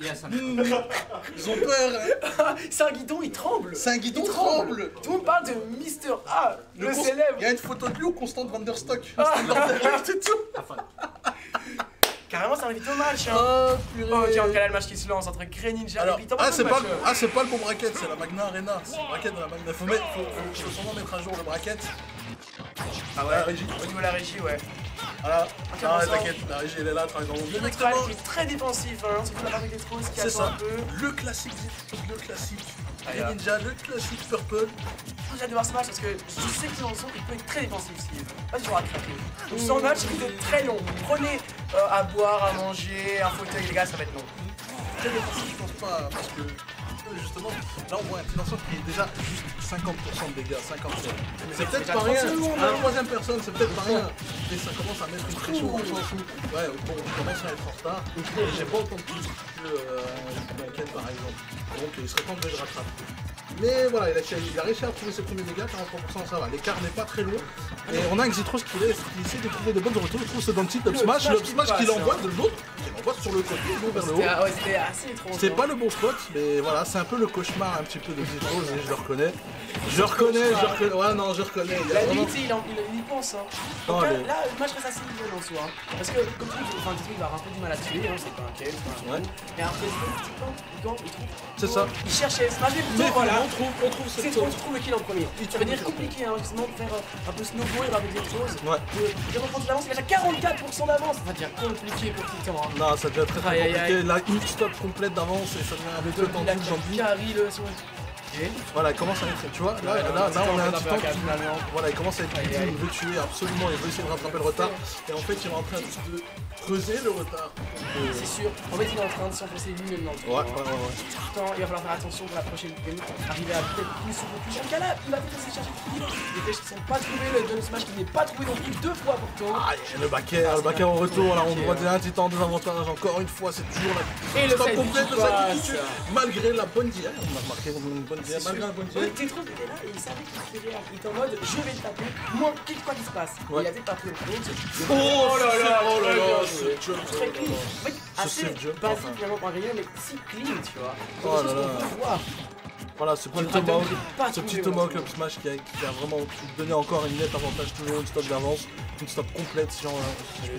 Ils ont peur. C'est un guidon, il tremble. C'est un guidon tremble. Tout le monde parle de Mister A, le célèbre. Il y a une photo de lui au Constant Van der Stock. C'est tout. Carrément, c'est un invité au match. Hein. Oh, purée. Ok, on regarde le match qui se lance entre Greninja et Piton. C'est pas le bon bracket, c'est la Magna Arena. C'est le bracket de la Magna. Faut sûrement mettre à jour le bracket. Ah ouais, la régie. Au niveau de la régie, ouais. Voilà. Ah, t'inquiète, la régie elle est là, travaille dans mon Neutral qui est très défensif, hein. Surtout la partie des trous qui attend un peu. Le classique, le classique. Greninja, le classique Purple. J'ai hâte de voir ce match parce que je sais que dans le son il peut être très défensif, Steve. Pas toujours à craquer. Donc sans match, il peut être très long. Prenez à boire, à manger, un fauteuil, les gars, ça va être long. Très défensif, je pense pas, parce que justement, là on voit un petit lanceur qui est déjà juste 50% de dégâts, 57. C'est peut-être pas rien, à la troisième personne, c'est peut-être pas rien. Et ça commence à mettre une pression dans le sens où, ouais, bon, on commence à être en retard. J'ai pas autant de plus que Blanket par exemple. Donc il serait temps que je le rattrape. Mais voilà, il a réussi à trouver ses premiers dégâts, 43% ça va. L'écart n'est pas très long. Et on a un Xitros qui essaie de trouver de bonnes retours. Il trouve ce down tilt, le smash qu'il envoie de l'autre, qu'il envoie sur le côté, vers le haut. Ouais, c'était assez étrange. C'est pas le bon spot, mais voilà, c'est un peu le cauchemar un petit peu de Xitros et je le reconnais. Je reconnais. Ouais, non, je reconnais. Il y pense. Hein. Donc là, le match reste assez violent en soi. Hein. Parce que, comme tu dis, il va avoir un peu du mal à tuer. Hein, c'est pas un kill, c'est pas un mais après, il trouve. C'est ça. Il cherche à smash, mais voilà. On trouve le kill en premier. Ça veut dire compliqué, hein, justement, de faire un peu snowball avec des choses. Ouais. De reprendre d'avance, il a déjà 44% d'avance. Ça devient compliqué pour Titan. Hein. Non, ça devient très compliqué. Là, une stop complète d'avance et ça devient un peu tendu, j'en dis. Voilà, il commence à être, tu vois, là on a un Titan qui, voilà, il commence à être il veut tuer absolument, il veut essayer de rattraper le retard, et en fait il est en train de creuser le retard. C'est sûr, en fait il est en train de s'enfoncer lui-même dans le truc. Ouais. Pourtant, il va falloir faire attention pour la prochaine game, arriver à peut-être plus ou plus. En cas là, il va peut-être essayer de chercher les flèches qui sont pas trouvées, le Dun Smash qui n'est pas trouvé non plus 2 fois pourtant. Ah, le backer au retour, là on voit un Titan en désavantage, encore une fois, c'est toujours la stop complète de sa qui tue, malgré la bonne DI, on a marqué une bonne DI, malgré la bonne DI. T'es trop était là et il savait qu'il faisait, il était en mode je vais le taper, moi, quoi qu'il se passe. Il avait pas pris le coup. Oh là là, c'est très clean. En fait, assez basique finalement pour un gagnant, mais si clean, tu vois. Oh là là. Voilà, ce petit tomahawk up smash qui a vraiment donné encore une nette avantage, toujours une stop d'avance, une stop complète si on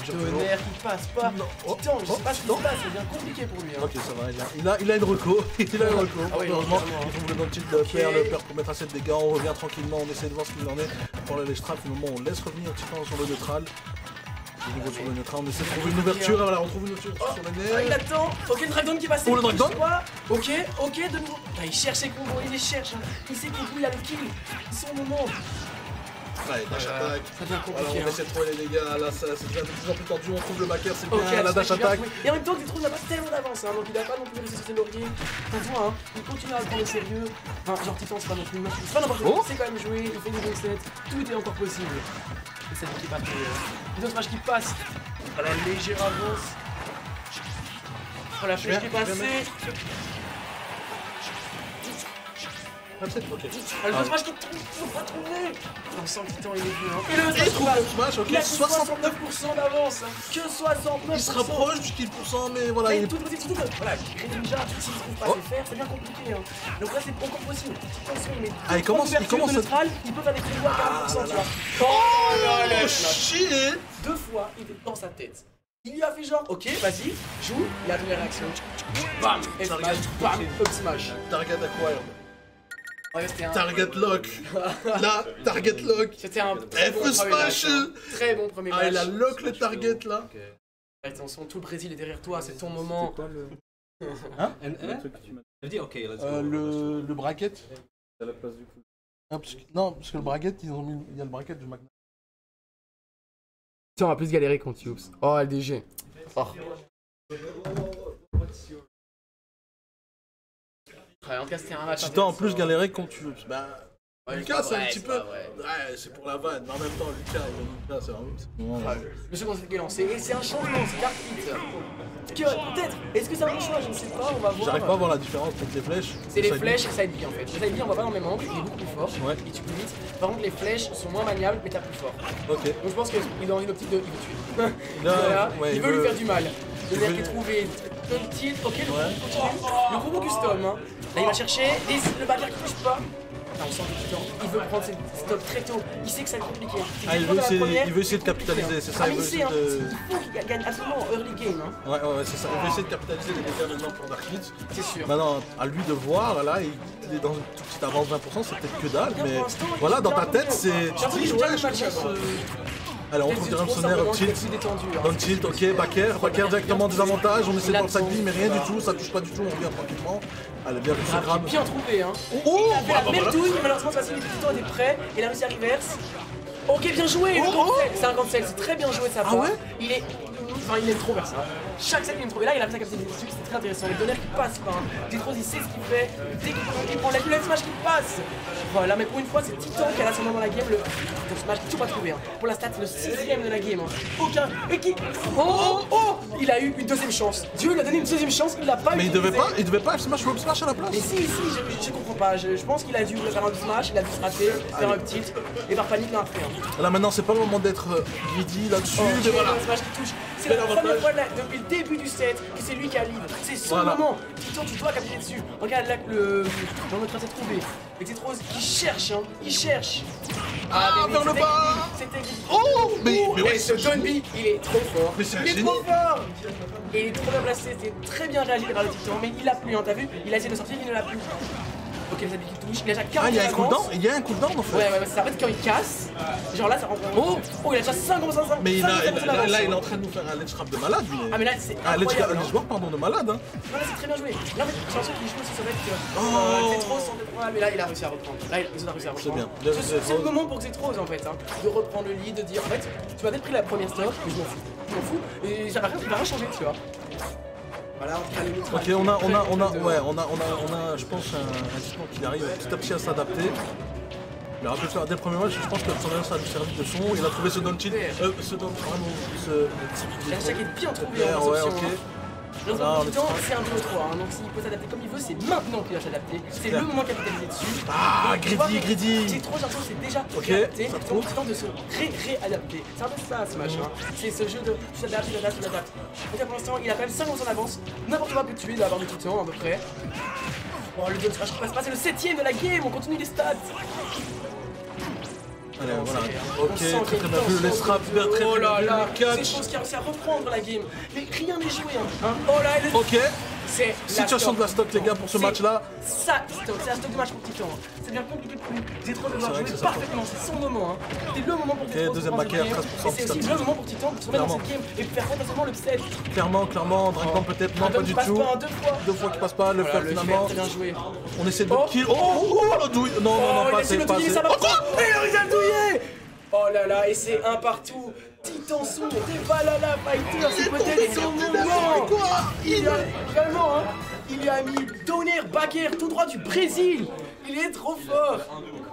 tonnerre qui passe pas. Titan, je sais pas ce qui se passe, c'est bien compliqué pour lui. Hein. Ok, ça va, il a une reco, heureusement, il trouve le bon tilt de le perd pour mettre assez de dégâts, on revient tranquillement, on essaie de voir ce qu'il en est pour les straps, au moment où on laisse revenir Titan sur le neutral. Sur le neutral, on essaie de trouver une ouverture, voilà, on trouve une ouverture sur le nerf. Il attend, ok, le Dragon qui est passé. Oh, le Dragon. Ok, de nouveau. Il cherche ses combos, il les cherche. Il sait qu'il a le kill. C'est son moment. Ouais, dash attack. Ça devient compliqué. On essaie de trouver les dégâts, là c'est déjà de plus en plus tendu, on trouve le backer, c'est bien, la dash attack. Et en même temps, Ditron n'a pas tellement d'avance, hein, donc il a pas non plus réussi sur ses lauriers. T'as vu, hein, il continue à le prendre au sérieux. Enfin, genre Titan, c'est pas non plus une c'est pas n'importe quoi, c'est quand même joué, il fait des resets, tout est encore possible. Et cette qui est pas fait. Deux smash qui passe. À la légère avance. Oh la flèche qui est passée. Ok. Le smash qui trouve pas trouvé. On sent que Titan il est venu. Hein. Et le smash, ok. Il a 69% d'avance. Que 69%. Il se rapproche du kill %, mais voilà. Il est tout petit. Voilà, Greninja, s'il ne trouve pas se faire, c'est bien compliqué. Hein. Donc là, c'est encore possible. Attention, mais il commence neutral, il peut faire des crédits à 40%, tu vois. Oh là shit. 2 fois, il est dans sa tête. Il lui a fait genre, ok, vas-y, joue. Il a donné la réaction. Bam, F smash, bam, up smash. Target acquired. Target lock. Là, target lock. C'était un F smash. Très bon premier match. Ah, il a lock le target là. Attention, tout le Brésil est derrière toi, c'est ton moment. C'est quoi le... Hein? Je dis ok, let's go. Le bracket. À la place du coup. Non, parce que le bracket, il y a le bracket du Magna. Tiens, on va plus galérer contre Youps. Oh, LDG. Oh. Ouais, en tout cas, c'était un match. Si t'as en plus galéré contre Youps, bah. Ouais, Lucas, c'est un ouais, petit peu. Ouais, c'est pour la vanne, mais en même temps, Lucas, c'est vraiment. Le second qui est lancé, et c'est un changement, c'est Dark Hit. Peut-être, est-ce que c'est un bon choix? Je ne sais pas, on va voir. J'arrive pas à voir la différence entre les flèches. C'est les flèches et side B en fait. Le side B, on voit pas dans le même angle, il est beaucoup plus fort, il tue plus vite. Par contre, les flèches sont moins maniables, mais t'as plus fort. Ok. Donc je pense qu'il est dans une optique de. Il veut tuer. Voilà, il veut lui faire du mal. Le nerf qui est trouvé, le tilt, ok, le combo continue. Le combo custom, hein. Là, il va chercher, et le bagarre qui touche pas. Ah, on sent le Titan, il veut prendre ses stocks très tôt, il sait que ça va être compliqué. Ah, il veut essayer de capitaliser, c'est ça, Ah, il mais veut il sait, essayer hein, de... il faut qu'il gagne absolument en early game. Hein. Ouais, c'est ça, il veut essayer de capitaliser les dégâts maintenant pour Dark Knight. C'est sûr. Maintenant, à lui de voir, là, il est dans une petite avance 20%, c'est peut-être que dalle, mais Pour l'instant, voilà, il dans ta garde tête, bien, c'est... quoi. Tu dis, J'ai ouais, l'impression je qu'il pense... gagne le match-up. Allez, on trouve du Sonner up tilt. Down tilt, ok, backer directement des avantages, on essaie de voir sa grille, mais rien du tout, ça touche pas du tout, on revient tranquillement. Allez, bien vu ce grab. Bien trouvé, hein. Oh, Il a fait la même touche, malheureusement, cette fois-ci, le Titan était prêt, et il a réussi à reverse. Ok, bien joué, c'est un cancel, c'est très bien joué de sa part. ouais Il est... Enfin, il aime trop vers ça. Chaque set, il aime trop. Et là, il a réussi à capter des trucs, c'est très intéressant. Les donneurs qui passent pas. Tetros, il sait ce qu'il fait. Dès qu'il prend la smash qui passe. Voilà, mais pour une fois, c'est Titan qui a l'ascendant dans la game. Le smash qui tout pas trouvé. Hein. Pour la stat, c'est le 6ème de la game. Hein. Aucun. Et qui. Oh il a eu une deuxième chance. Dieu lui a donné une deuxième chance, il l'a pas eu. Mais il devait pas smash Rob Smash à la place. Mais si, je comprends pas. Je pense qu'il a dû faire un smash, il a dû se rater, faire un tilt. Et par panique, il a fait. Là maintenant, c'est pas le moment d'être greedy là-dessus. Mais voilà. Smash qui touche. C'est la première fois depuis le début du set que c'est lui qui a lead. C'est son moment. Titan, tu dois capter dessus. Regarde là dans notre set trouvé. Et Tetros qui cherche, hein. Il cherche. Ah, vers le bas. C'était Oh, mais ouais, ce John B, il est trop fort. Mais c'est un il est génie. trop fort. Et il est trop bien placé. C'était très bien réagi par le Titan. Mais il l'a plus, hein. T'as vu? Il a essayé de sortir, il ne l'a plus. Ok, ça dit qu'il touche. Il a déjà 40. Ah, il y a un cooldown, il y a un cooldown en fait. Ouais, ça arrête quand il casse. Genre là, ça rentre. Oh, il a déjà 5,5. Mais là, il est en train de nous faire un ledge trap de malade. Mais... Ah, mais là, c'est. Un ledge incroyable, trap, pardon, de malade. Hein. Non, là, c'est très bien joué. Là, en fait, j'ai l'impression qu'il joue aussi sur mec. Xetros sans défendre. Mais là, il a réussi à reprendre. Là, il a réussi à reprendre. C'est bien. C'est le moment pour Xetros en fait. Hein, de reprendre le lead, de dire en fait, tu m'as peut-être pris la première stock, mais je m'en fous. Je m'en fous. Et ça va rien changer, tu vois. Voilà, ok, on a, je pense, un Titan qui arrive petit à petit à s'adapter. Il aurait pu faire dès le premier match, je pense que son ça a lui servi de son, il a trouvé ce down tilt, L'achat qui est bien trouvé en ouais, option. ok. Le Titan, c'est un peu 3, hein, donc s'il peut s'adapter comme il veut, c'est maintenant qu'il va s'adapter. C'est le moment capitalisé dessus. Ah, greedy. C'est trop, j'ai l'impression que c'est déjà ok, adapté. ça Donc Titan de se réadapter. C'est un peu ça ce match. Hein. C'est ce jeu de tu t'adaptes. Donc pour l'instant, il a quand même 5 en avance. N'importe quoi peut tuer d'avoir le Titan à peu près. Oh, le John Smash qui passe pas, c'est le 7ème de la game, on continue les stats. Allez, voilà. Ok, très bien vu, les straps bien très oh là là, catch. c'est chose qui a réussi à reprendre la game. Mais rien n'est joué. Hein. Oh là, elle est... Ok. C'est situation de la stock les gars pour ce match là. Ça, c'est la stock du match pour Titan. C'est bien compliqué pour lui. Tetros de jouer parfaitement, c'est son moment. Hein. C'est le moment pour Tetros. Deuxième backer, 13%. C'est aussi le moment pour Titan de se remettre dans cette game et faire potentiellement l'upset. Clairement, Dragon peut-être, non pas du tout. Deux fois qui passe pas, le faire finalement. Bien joué. On essaie de kill. Oh le douille. Non, pas assez. Il a réussi à le douiller. Oh là là, et c'est un partout. Titan son, des Valhalla Fighter, c'est peut-être son moment. Il a vraiment, hein, il lui a mis Donner Backer tout droit du Brésil. Il est trop fort.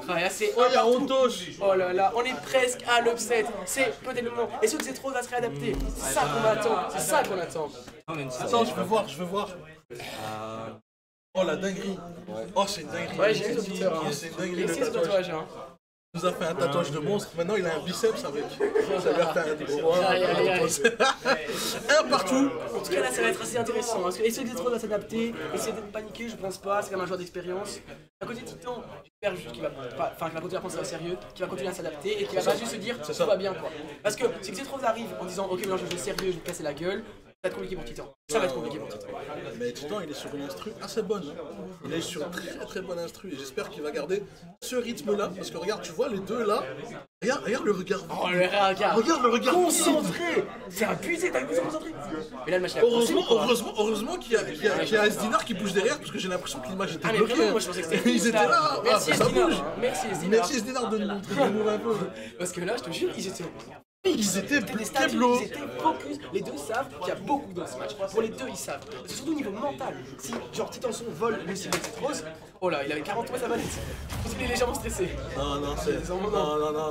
Ah, là, c'est un partout. Oh là là, on est presque à l'upset. C'est peut-être le moment. Et ce que c'est trop va se réadapter. C'est ça qu'on attend. C'est ça qu'on attend. Attends, je veux voir. Oh la dinguerie. Oh c'est une dinguerie. Ouais, j'ai vu sur Twitter. C'est une dinguerie le c'est tatouage. hein. Il nous a fait un tatouage de monstre, maintenant il a un biceps avec. Ça lui a fait un partout. En tout cas là ça va être assez intéressant, parce que essayer d'être va s'adapter, essayer d'être paniqué, je pense pas, c'est quand même un joueur d'expérience. À côté Titan, j'espère juste qu'il va continuer à prendre ça au sérieux, qu'il va continuer à s'adapter et qu'il va pas juste se dire tout va bien quoi. Parce que si Xetros arrive en disant ok maintenant je vais jouer sérieux, je vais me casser la gueule, ça va être compliqué pour Titan. Ça va être compliqué pour Titan. Mais Titan il est sur une instru assez bonne. Il est sur une très bonne instru et j'espère qu'il va garder ce rythme là. Parce que regarde, tu vois les deux là. Regarde le regard. Oh le regard. Regarde le regard. Concentré. C'est abusé, t'as vu que c'est concentré. Mais là le match heureusement qu'il y a Esdinar qui bouge derrière parce que j'ai l'impression que l'image était bloquée. Vraiment, moi je pensais que c'était ils étaient là. Merci ça bouge. Merci Esdinar de nous montrer de nous un peu. Parce que là je te jure, ils étaient bleu. Ils étaient focus. Les deux savent qu'il y a beaucoup dans ce match. Pour les deux, ils savent. C'est surtout au niveau mental. Si, genre, Titan son vole le cible de Tetros, oh là, il avait 40 ouais, ça va vite. Parce qu'il est légèrement stressé. Non,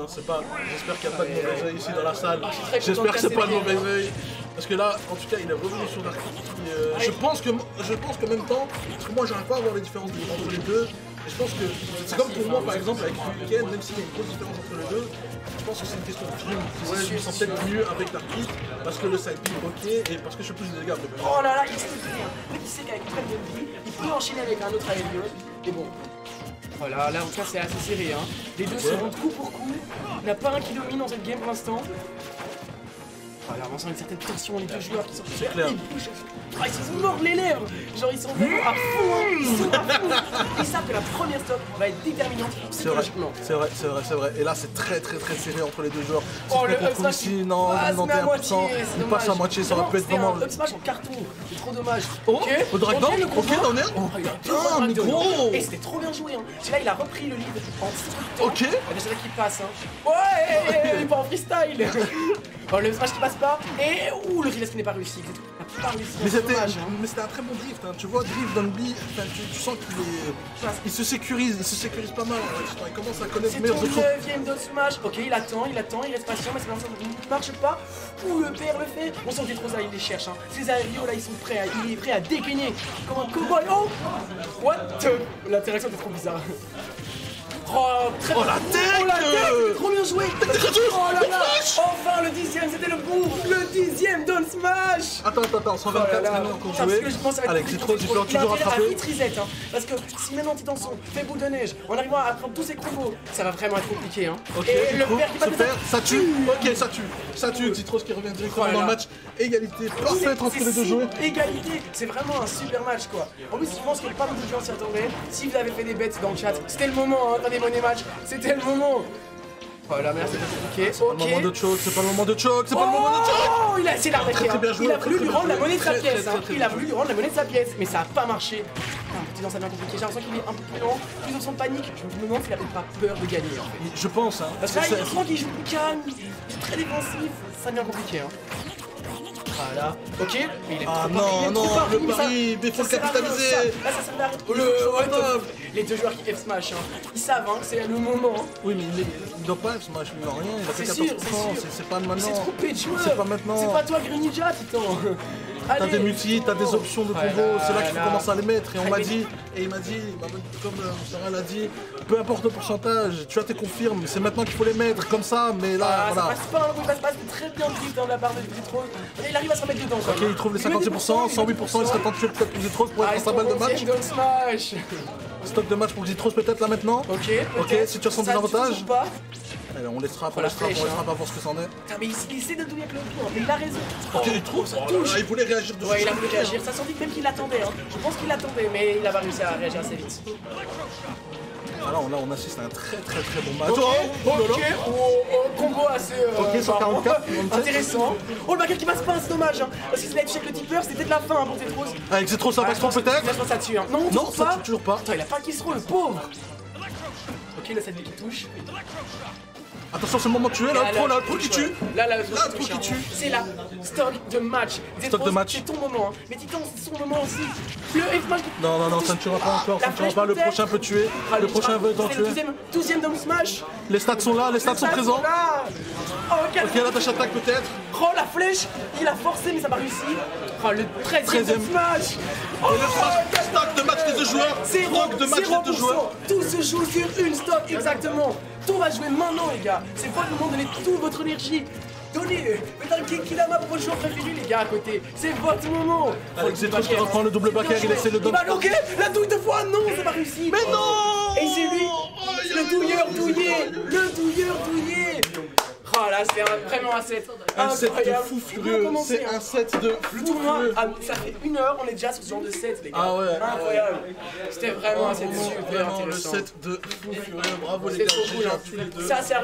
c'est pas. J'espère qu'il n'y a pas de mauvais oeil ici dans la salle. J'espère que c'est pas de mauvais oeil. Parce que là, en tout cas, il est revenu sur Dark Knight. Je pense qu'en même temps, parce que moi, j'arrive pas à voir les différences entre les deux. Et je pense que c'est comme pour moi par exemple avec Weekend, même s'il y a une grosse différence entre les deux, je pense que c'est une question de film. Ouais, je me sens peut-être mieux avec l'artiste parce que le side B ok et parce que je fais plus de dégâts. Oh là là, il sait bien. Il sait qu'avec une de vie, il peut enchaîner avec un autre aérien. Et bon. Voilà, là en tout cas c'est assez serré. Hein. Les deux se rendent coup pour coup. Il n'y en a pas un qui domine dans cette game pour l'instant. Voilà, on sent une certaine tension, les deux joueurs qui sont clair. Ils bougent. Ah, ils se mordent les lèvres. Genre ils sont vraiment à fond, hein. Ils sont à fond. Ils savent que la première stop va être déterminante psychologiquement. C'est vrai. Et là c'est très serré entre les deux joueurs. Oh le up smash, ici, non, 91%. Il passe à moitié, ça aurait pu être vraiment... un up smash en carton, c'est trop dommage. Oh, au drag-down, ok, on est... Ah, mais gros. Et c'était trop bien joué, hein. Là il a repris le lead en temps. Ok. Il y a déjà qui passe, hein. Ouais, il est pas en freestyle. Oh, le smash qui passe pas. Et ouh, le relais qui n'est pas réussi. Il n'a pas réussi. Mais c'était un très bon drift, hein. Tu vois, drift dans le B, tu sens qu'il se sécurise pas mal. Il commence à connaître meilleurs options. C'est ton 9ème d'autres smash. Ok, il attend, il reste patient, mais c'est ça ne marche pas. Ouh, le PR le fait. On sent que Tetrosa il les cherche. Hein. Ces aérios là, ils sont prêts, il est prêt à dégainer comme un cowboy. Oh, what? L'interaction était trop bizarre. Oh, très la tech, trop bien joué. Oh là là. Enfin le 10ème, c'était le bon. Le 10ème Down Smash. Attends, 124 maintenant qu'on jouait. Allez, c'est trop, tu peux toujours rattraper. Vite reset, hein, parce que si maintenant Titanson fait boule de neige en arrivant à prendre tous ses combos, ça va vraiment être compliqué. Hein. Ok, et le père qui va ça tue. Ok, ça tue. Titros qui revient directement dans le match. Égalité parfaite entre les deux joueurs. Égalité, c'est vraiment un super match quoi. En plus, je pense que pas beaucoup de gens s'y attendaient. Si vous avez fait des bêtes dans le chat, c'était le moment. Hein, Money match, c'était le moment. Voilà, merci, c'était C'est pas le moment de choke, c'est pas le moment de choke. Oh, il a essayé d'arrêter. Il a voulu lui rendre la monnaie de sa pièce. Il a voulu lui rendre la monnaie de sa pièce, mais ça a pas marché. Ça devient compliqué. J'ai l'impression qu'il est un peu plus lent, plus option de panique. Je me demande s'il a peut-être pas peur de gagner en fait. Je pense, hein. Parce que là, il sent qu'il joue plus calme, il est très défensif. Ça devient compliqué, hein. Voilà, ok, mais il est non, le pari, il faut le capitaliser. Là, ça sert à les deux joueurs qui F-Smash, hein. Ils savent hein, que c'est le moment. Oui, mais il doit pas F-Smash, lui, non, rien, il a fait 14%, c'est pas maintenant. C'est trop pétueux. C'est pas maintenant. C'est pas toi, Greninja, Titan. T'as des multis, t'as des options de combo, c'est là qu'il faut commencer à les mettre. Et on m'a dit, il m'a dit, comme Sarah l'a dit, peu importe le pourcentage, tu as tes confirmes, c'est maintenant qu'il faut les mettre comme ça, mais là, voilà. Ça passe pas, ça passe très bien drift de la part de Zitros. Il arrive à se remettre dedans. Ok, il trouve les 56%, 108%, il serait temps de tuer peut-être pour Zitros pour être dans sa balle de match. Stock de match pour Zitros peut-être là maintenant. Ok, situation des avantages. Allez, on laissera pas voir ce que c'en est. Mais il essaie de douiller avec le tour, mais il a raison. Ok, il trouve ça touche. Il voulait réagir dessus. Ouais, il a voulu réagir. Ça sentit même qu'il l'attendait. Hein. Je pense qu'il l'attendait, mais il a pas réussi à réagir assez vite. Alors là, on assiste à un très bon match. Combo assez. Ok, 144. Intéressant. Oh, le backer qui passe pas, c'est dommage. Hein, parce que s'il a touché avec le tipper, c'était de la fin pour Tetros. Avec Tetros, ça passe trop peut-être. Je pense ça tue. Hein. Non, ça tue toujours pas. Attends, il a pas qui se roule, le pauvre. Ok, là, c'est lui qui touche. Attention, c'est le moment de tuer, là, le pro qui tue. Là, le pro qui tue. C'est la stock de match. Stock de match. C'est ton moment, hein. Mais Titan, c'est son moment aussi. Le F-Match. Non, ça ne tuera pas encore, ça ne tuera pas. Le prochain peut tuer. Le prochain veut t'en tuer. 12ème Dome Smash. Les stats sont là, les stats sont présents. Ok, la dash attaque peut-être. Oh, la flèche. Il a forcé, mais ça n'a pas réussi. Oh, le 13ème Smash. Et le smash, stock de match des deux joueurs. Stock de match des deux joueurs. Tout se joue sur une stock, exactement. Tout va jouer maintenant, les gars. C'est votre moment de donner toute votre énergie. Donnez, faites un Genkidama pour votre joueur préféré, les gars, à côté. C'est votre moment. Avec Zitros qui reprend le double backer, il essaie le double. Il va loquer la douille deux fois. Non, c'est pas réussi. Mais non. Et c'est lui, le douilleur douillé. Le douilleur douillé. Oh là, c'est vraiment un set. Un set de fou furieux. C'est un set de fou furieux. Ça fait 1 heure, on est déjà sur ce genre de set, les gars. Ah ouais. Incroyable. C'était vraiment un set super intéressant. Le set de fou furieux. Bravo les gars. C'est trop cool. Ça, c'est